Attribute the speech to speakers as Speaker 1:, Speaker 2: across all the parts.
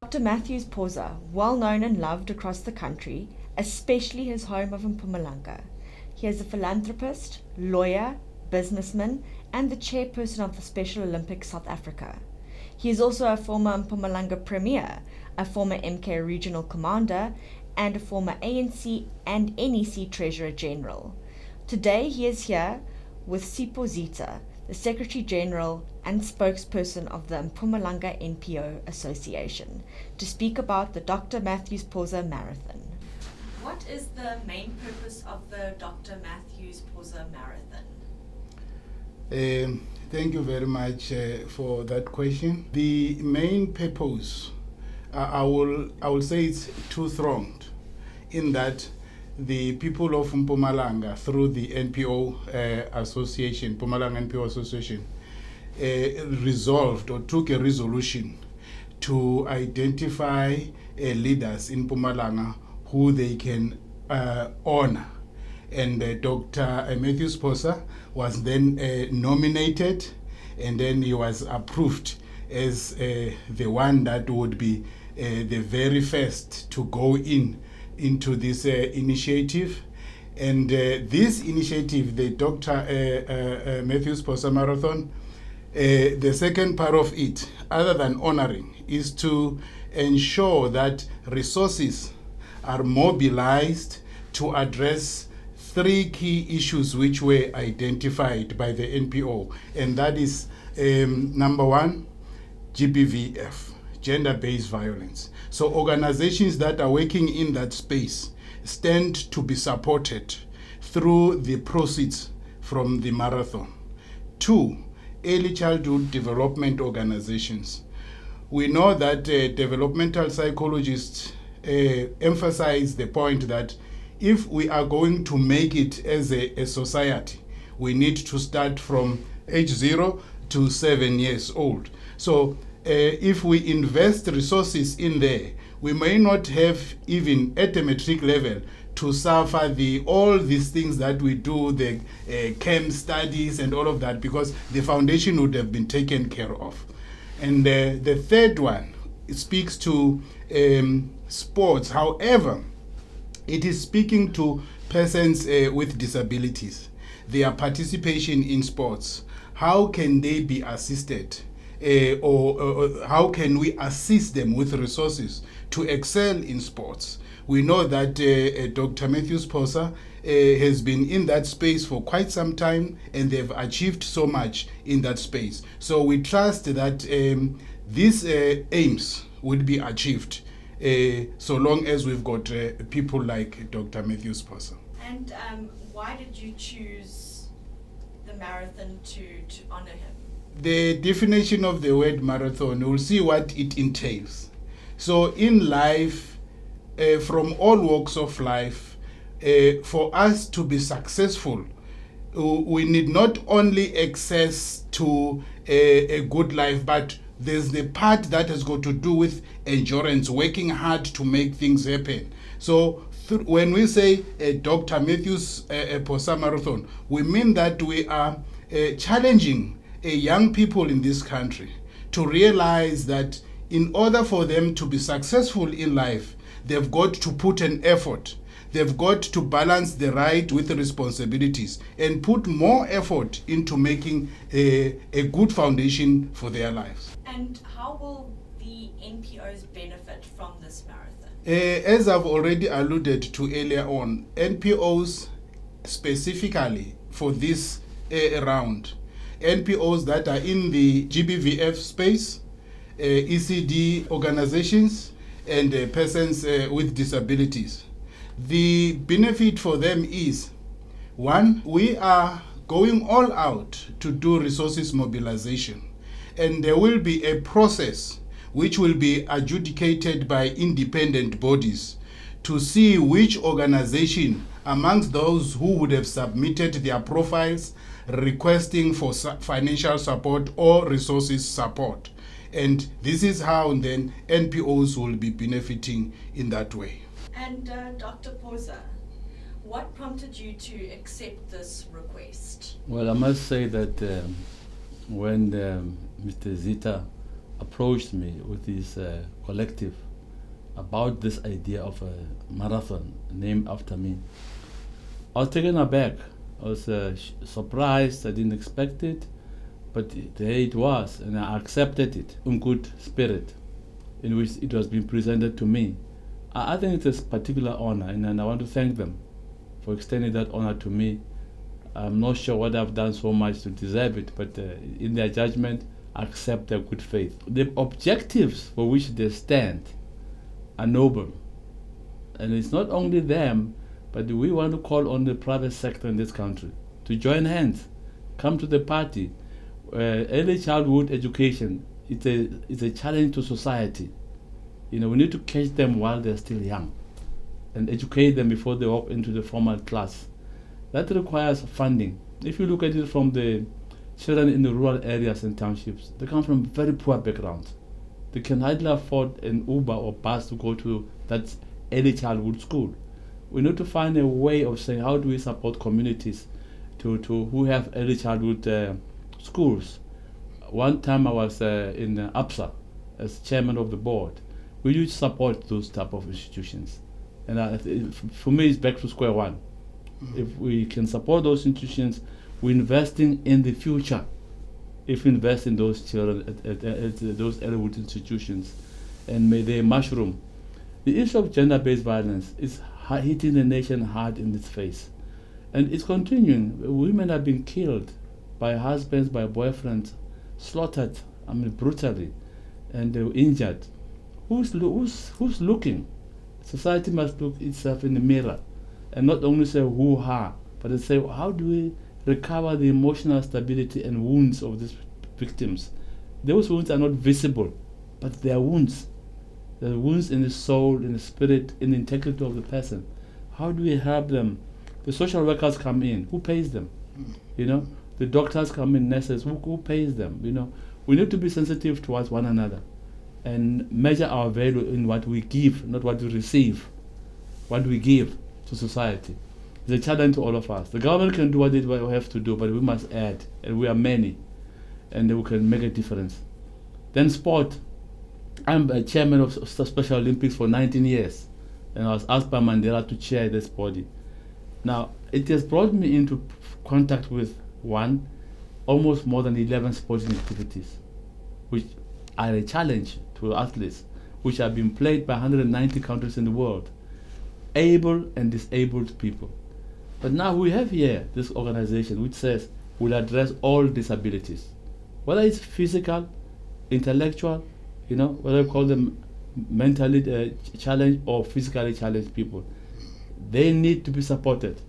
Speaker 1: Dr Mathews Phosa, well known and loved across the country, especially his home of Mpumalanga. He is a philanthropist, lawyer, businessman, and the chairperson of the Special Olympics South Africa. He is also a former Mpumalanga Premier, a former MK Regional Commander, and a former ANC and NEC Treasurer General. Today he is here with Sipho Zita, the Secretary General and spokesperson of the Mpumalanga NPO Association, to speak about the Dr Mathews Phosa Marathon. What is the main purpose of the Dr Mathews Phosa Marathon?
Speaker 2: Thank you very much for that question. The main purpose, I will say it's two-pronged, in that the people of Mpumalanga, through the NPO Association, Mpumalanga NPO Association, resolved or took a resolution to identify leaders in Mpumalanga who they can honor. And Dr. Mathews Phosa was then nominated, and then he was approved as the one that would be the very first to go into this initiative. And this initiative, the Dr. Mathews Phosa Marathon, the second part of it, other than honoring, is to ensure that resources are mobilized to address three key issues which were identified by the NPO, and that is number one, GBVF, gender-based violence. So organizations that are working in that space stand to be supported through the proceeds from the marathon. Two, early childhood development organizations. We know that developmental psychologists emphasize the point that if we are going to make it as a society, we need to start from age 0 to 7 years old. So if we invest resources in there, we may not have, even at a matric level, to suffer all these things that we do, the camp studies and all of that, because the foundation would have been taken care of. And the third one speaks to sports. However, it is speaking to persons with disabilities, their participation in sports. How can they be assisted? Or how can we assist them with resources to excel in sports? We know that Dr. Mathews Phosa has been in that space for quite some time, and they've achieved so much in that space. So we trust that these aims would be achieved so long as we've got people like Dr. Mathews Phosa.
Speaker 1: And why did you choose the marathon to honor him?
Speaker 2: The definition of the word marathon, we'll see what it entails. So in life, from all walks of life, for us to be successful, we need not only access to a good life, but there's the part that has got to do with endurance, working hard to make things happen. So when we say Dr. Mathews Phosa Marathon, we mean that we are challenging young people in this country to realize that in order for them to be successful in life, they've got to put an effort. They've got to balance the right with the responsibilities and put more effort into making a good foundation for their lives.
Speaker 1: And how will the NPOs benefit from this marathon?
Speaker 2: As I've already alluded to earlier on, NPOs specifically for this round, NPOs that are in the GBVF space, ECD organizations, and persons with disabilities. The benefit for them is, one, we are going all out to do resources mobilization, and there will be a process which will be adjudicated by independent bodies to see which organization amongst those who would have submitted their profiles requesting for financial support or resources support. And this is how then NPOs will be benefiting in that way.
Speaker 1: And Dr. Phosa, what prompted you to accept this request?
Speaker 3: Well, I must say that when Mr. Zita approached me with his collective about this idea of a marathon named after me, I was taken aback. I was surprised. I didn't expect it, but there it was, and I accepted it in good spirit, in which it was being presented to me. I think it's a particular honor, and I want to thank them for extending that honor to me. I'm not sure what I've done so much to deserve it, but in their judgment, I accept their good faith. The objectives for which they stand are noble. And it's not only them, but we want to call on the private sector in this country to join hands, come to the party. Early childhood education is a challenge to society. We need to catch them while they're still young and educate them before they walk into the formal class. That requires funding. If you look at it from the children in the rural areas and townships, they come from very poor backgrounds. They can hardly afford an Uber or bus to go to that early childhood school. We need to find a way of saying, how do we support communities to who have early childhood schools? One time I was in APSA as chairman of the board. We need to support those type of institutions. And for me, it's back to square one. If we can support those institutions, we're investing in the future. If we invest in those children at those earlyhood institutions, and may they mushroom. The issue of gender-based violence is hitting the nation hard in its face. And it's continuing. Women have been killed by husbands, by boyfriends, slaughtered, brutally, and they were injured. Who's looking? Society must look itself in the mirror and not only say hoo-ha, but to say, how do we recover the emotional stability and wounds of these victims? Those wounds are not visible, but they are wounds. They are wounds in the soul, in the spirit, in the integrity of the person. How do we help them? The social workers come in. Who pays them? The doctors come in, nurses. Who pays them? We need to be sensitive towards one another and measure our value in what we give, not what we receive. What we give to society. It's a challenge to all of us. The government can do what they have to do, but we must add, and we are many, and we can make a difference. Then sport. I'm a chairman of Special Olympics for 19 years, and I was asked by Mandela to chair this body. Now, it has brought me into contact with almost more than 11 sporting activities, which are a challenge to athletes, which have been played by 190 countries in the world, able and disabled people. But now we have here this organization which says we'll address all disabilities, whether it's physical, intellectual, whether we call them mentally challenged or physically challenged people. They need to be supported.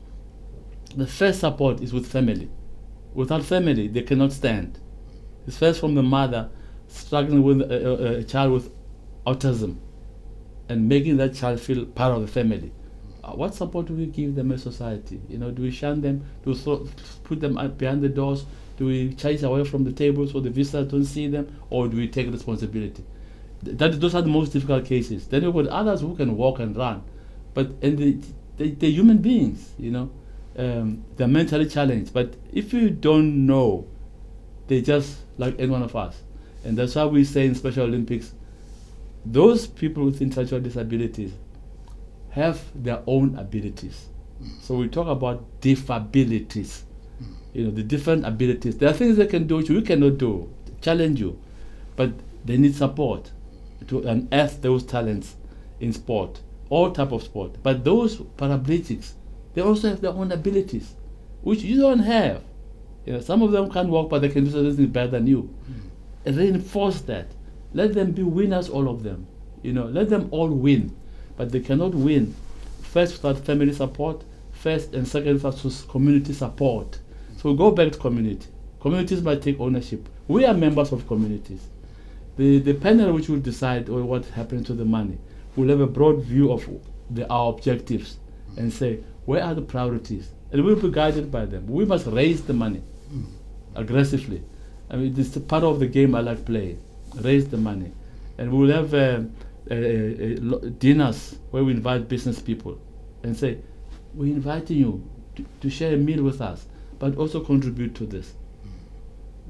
Speaker 3: The first support is with family. Without family, they cannot stand. It's first from the mother struggling with a child with autism and making that child feel part of the family. What support do we give them as society? Do we shun them? Do we put them behind the doors? Do we chase away from the table so the visitors don't see them? Or do we take responsibility? Those are the most difficult cases. Then you've got others who can walk and run. But they're human beings, they're mentally challenged. But if you don't know, they're just like any one of us. And that's why we say in Special Olympics, those people with intellectual disabilities have their own abilities. So we talk about disabilities, the different abilities. There are things they can do which we cannot do, challenge you, but they need support to unearth those talents in sport, all type of sport. But those paraplegics, they also have their own abilities, which you don't have. Some of them can't walk, but they can do something better than you. And reinforce that. Let them be winners, all of them. Let them all win. But they cannot win first without family support, first and second without community support. So we go back to community. Communities might take ownership. We are members of communities. The panel which will decide what happens to the money will have a broad view of our objectives and say, where are the priorities? And we'll be guided by them. We must raise the money aggressively. It's part of the game I like playing. Raise the money. And we'll have dinners where we invite business people and say, we're inviting you to share a meal with us, but also contribute to this.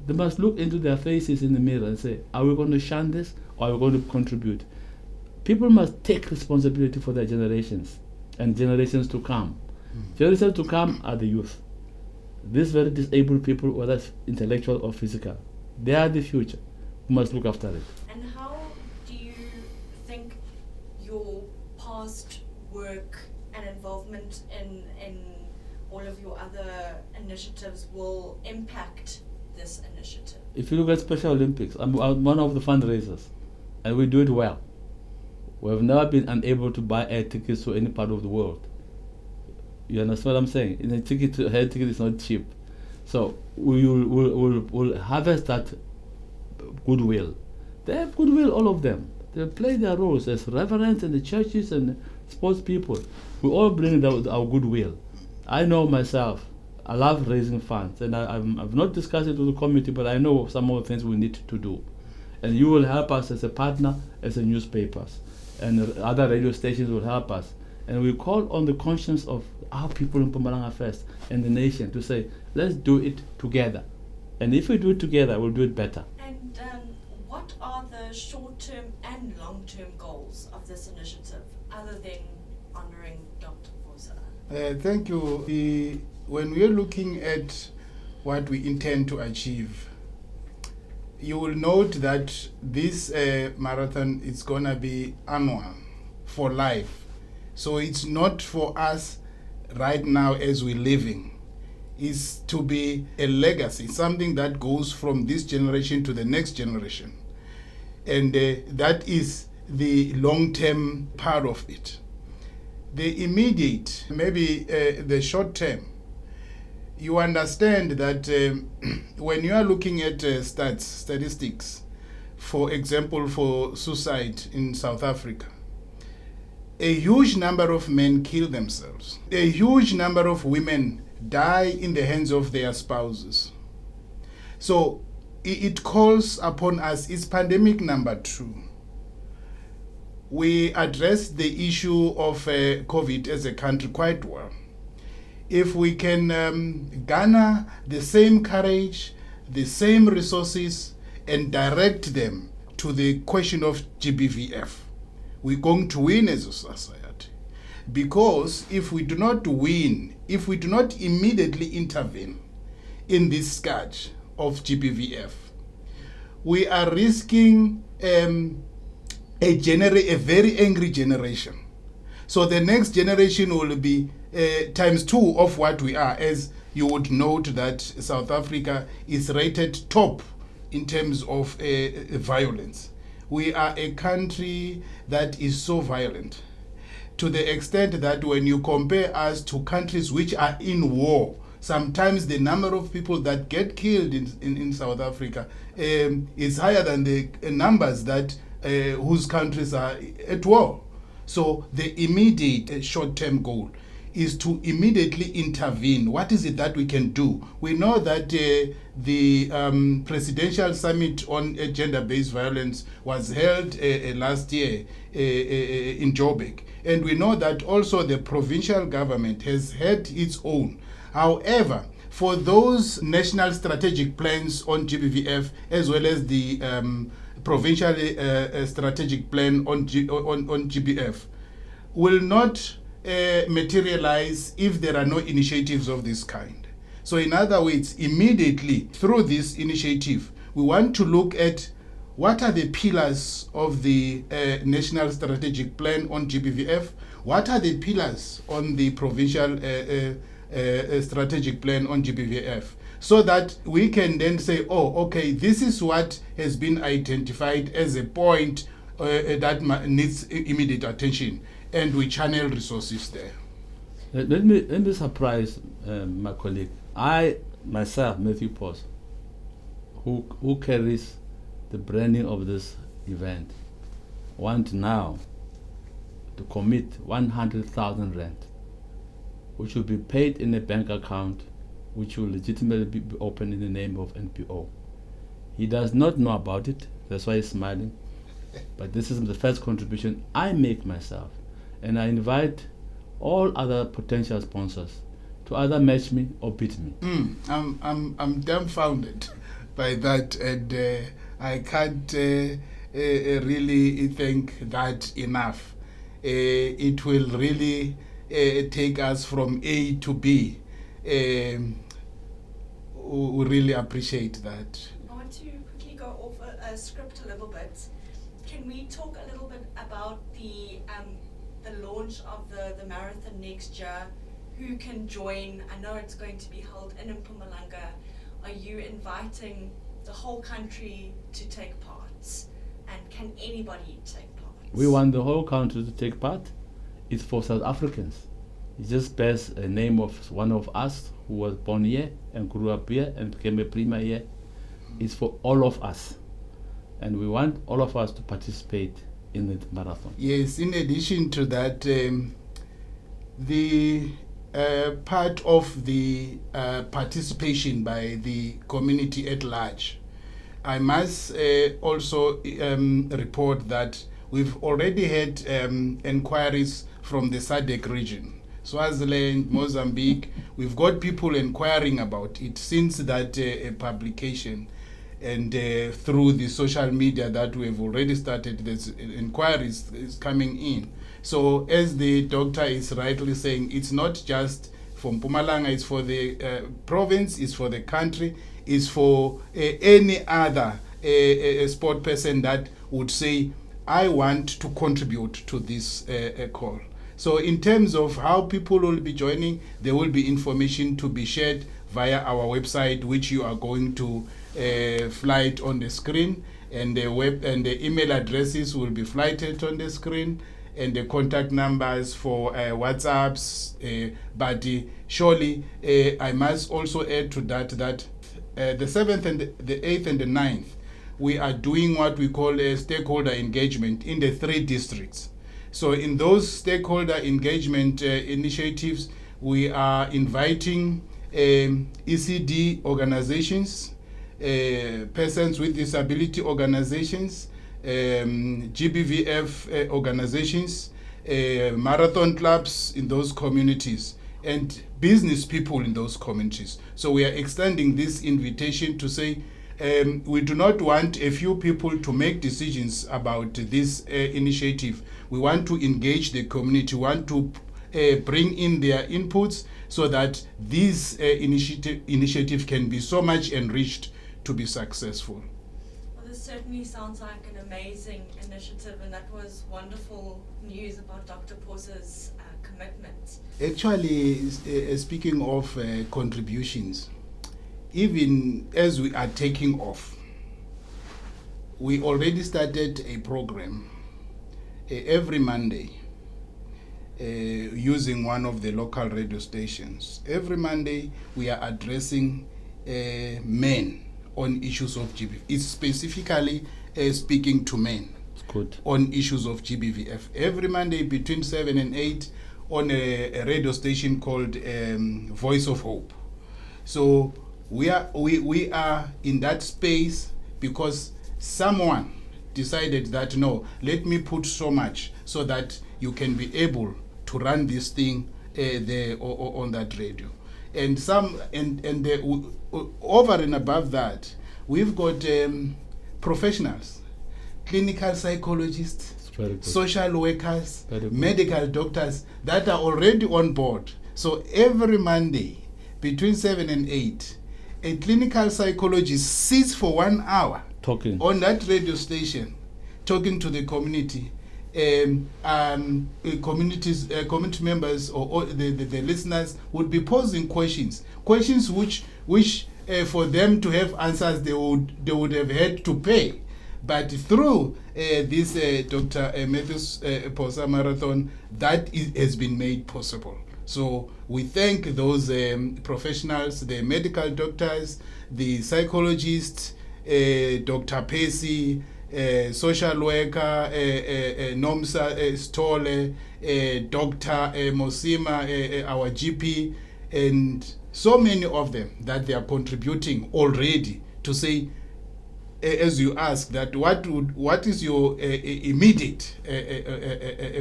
Speaker 3: They must look into their faces in the mirror and say, are we going to shun this or are we going to contribute? People must take responsibility for their generations and generations to come. Generations to come are the youth. These very disabled people, whether it's intellectual or physical, they are the future. We must look after it.
Speaker 1: And how do you think your past work and involvement in all of your other initiatives will impact this initiative?
Speaker 3: If you look at Special Olympics, I'm one of the fundraisers, and we do it well. We have never been unable to buy air tickets to any part of the world. You understand what I'm saying? In a air ticket is not cheap. So we'll harvest that goodwill. They have goodwill, all of them. They play their roles as reverends and the churches and sports people. We all bring our goodwill. I know myself, I love raising funds, and I've not discussed it with the committee, but I know some of the things we need to do. And you will help us as a partner, as a newspapers, and other radio stations will help us. And we call on the conscience of our people in Mpumalanga first and the nation to say, let's do it together. And if we do it together, we'll do it better.
Speaker 1: And what are the short-term and long-term goals of this initiative, other than honouring Dr. Phosa?
Speaker 2: Thank you. When we're looking at what we intend to achieve, you will note that this marathon is going to be annual, for life. So it's not for us right now as we're living. It's to be a legacy, something that goes from this generation to the next generation. And that is the long-term part of it. The immediate, maybe the short term, you understand that when you are looking at statistics, for example, for suicide in South Africa, a huge number of men kill themselves. A huge number of women die in the hands of their spouses. So it calls upon us, it's pandemic number 2. We addressed the issue of COVID as a country quite well. If we can garner the same courage, the same resources, and direct them to the question of GBVF, we're going to win as a society. Because if we do not win, if we do not immediately intervene in this scourge of GBVF, we are risking a very angry generation. So the next generation will be times 2 of what we are, as you would note that South Africa is rated top in terms of violence. We are a country that is so violent, to the extent that when you compare us to countries which are in war, sometimes the number of people that get killed in South Africa is higher than the numbers that whose countries are at war. So the immediate short-term goal is to immediately intervene. What is it that we can do? We know that the presidential summit on gender-based violence was held last year in Joburg. And we know that also the provincial government has had its own. However, for those national strategic plans on GBVF, as well as the provincial strategic plan on GBF, will not materialize if there are no initiatives of this kind. So in other words, immediately through this initiative, we want to look at what are the pillars of the national strategic plan on GBVF, what are the pillars on the provincial strategic plan on GBVF, so that we can then say, oh, okay, this is what has been identified as a point that needs immediate attention, and we channel resources there.
Speaker 3: Let me surprise my colleague. I, myself, Mathews Phosa, who carries the branding of this event, want now to commit 100,000 rand, which will be paid in a bank account, which will legitimately be opened in the name of NPO. He does not know about it, that's why he's smiling. But this is the first contribution I make myself. And I invite all other potential sponsors to either match me or beat me.
Speaker 2: I'm dumbfounded. by that, and I can't really thank that enough. It will really take us from A to B. We really appreciate that.
Speaker 4: I want to quickly go off a script a little bit. Can we talk a little bit about the launch of the marathon next year? Who can join? I know it's going to be held in Mpumalanga. Are you inviting the whole country to take part? And can anybody take part?
Speaker 3: We want the whole country to take part. It's for South Africans. It just bears a name of one of us who was born here and grew up here and became a prima here. It's for all of us. And we want all of us to participate in the marathon.
Speaker 2: Yes, in addition to that, the part of the participation by the community at large, I must also report that we've already had inquiries from the SADC region. Swaziland, Mozambique, we've got people inquiring about it since that publication, and through the social media that we've already started, there's inquiries is coming in. So as the doctor is rightly saying, it's not just for Mpumalanga, it's for the province, it's for the country, it's for any other sport person that would say, I want to contribute to this call. So in terms of how people will be joining, there will be information to be shared via our website, which you are going to flight on the screen, and the web and the email addresses will be flighted on the screen, and the contact numbers for WhatsApps. But surely I must also add to that the 7th and the 8th and the 9th, we are doing what we call a stakeholder engagement in the 3 districts. So in those stakeholder engagement initiatives, we are inviting ECD organizations, persons with disability organizations, GBVF organizations, marathon clubs in those communities, and business people in those communities. So we are extending this invitation to say, we do not want a few people to make decisions about this initiative. We want to engage the community, we want to bring in their inputs so that this initiative can be so much enriched to be successful.
Speaker 4: Well, this certainly sounds like an amazing initiative, and that was wonderful news about Dr. Phosa's commitment.
Speaker 2: Actually, speaking of contributions, even as we are taking off, we already started a program every Monday using one of the local radio stations. Every Monday we are addressing men on issues of GBVF. It's specifically speaking to men on issues of GBVF. Every Monday between 7 and 8 on a radio station called Voice of Hope. So we are in that space because someone decided that no, let me put so much so that you can be able to run this thing there or on that radio. And over and above that, we've got professionals, clinical psychologists, social workers, medical doctors that are already on board. So every Monday between 7 and 8, a clinical psychologist sits for 1 hour
Speaker 3: talking
Speaker 2: on that radio station, talking to the community, community members or the listeners would be posing questions which for them to have answers they would have had to pay. But through this Dr. Mathews Phosa Marathon, that has been made possible. So we thank those professionals, the medical doctors, the psychologists, Dr. Pesi, social worker, Nomsa Stole, Dr. Mosima, our GP, and so many of them that they are contributing already to say, as you ask, that what is your immediate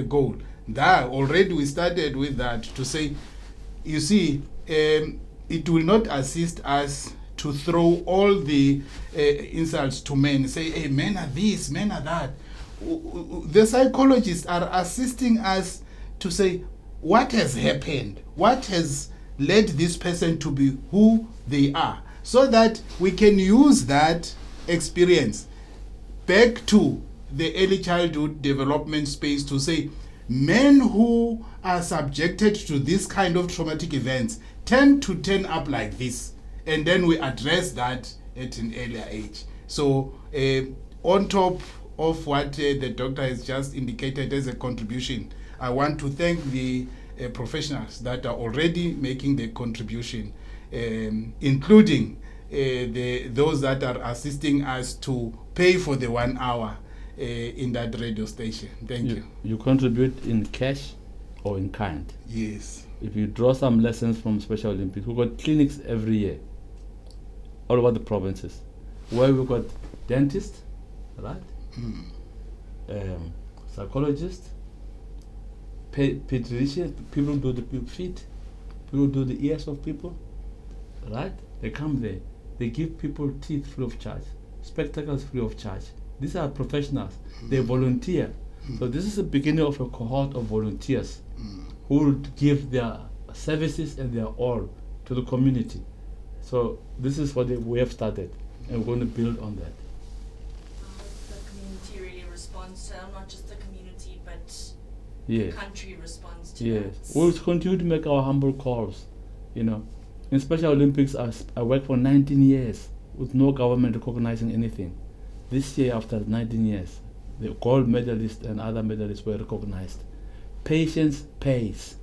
Speaker 2: goal? That already we started with that to say, you see, it will not assist us to to throw all the insults to men, say, hey, men are this, men are that. The psychologists are assisting us to say, what has happened? What has led this person to be who they are? So that we can use that experience back to the early childhood development space to say, men who are subjected to this kind of traumatic events tend to turn up like this. And then we address that at an earlier age. So on top of what the doctor has just indicated as a contribution, I want to thank the professionals that are already making the contribution, including those that are assisting us to pay for the 1 hour in that radio station. Thank you.
Speaker 3: You contribute in cash or in kind?
Speaker 2: Yes.
Speaker 3: If you draw some lessons from Special Olympics, we've got clinics every year, all over the provinces, where we've got dentists, right? Psychologists, pediatricians, people do the feet, people do the ears of people, right? They come there, they give people teeth free of charge, spectacles free of charge. These are professionals. They volunteer. So this is the beginning of a cohort of volunteers who will give their services and their all to the community. So this is what we have started, and we're going to build on that.
Speaker 4: The community really responds to not just the community, but
Speaker 3: Yes.
Speaker 4: the country responds to
Speaker 3: Yes,
Speaker 4: that.
Speaker 3: we'll continue to make our humble calls. You know, in Special Olympics, I worked for 19 years with no government recognizing anything. This year, after 19 years, the gold medalists and other medalists were recognized. Patience pays.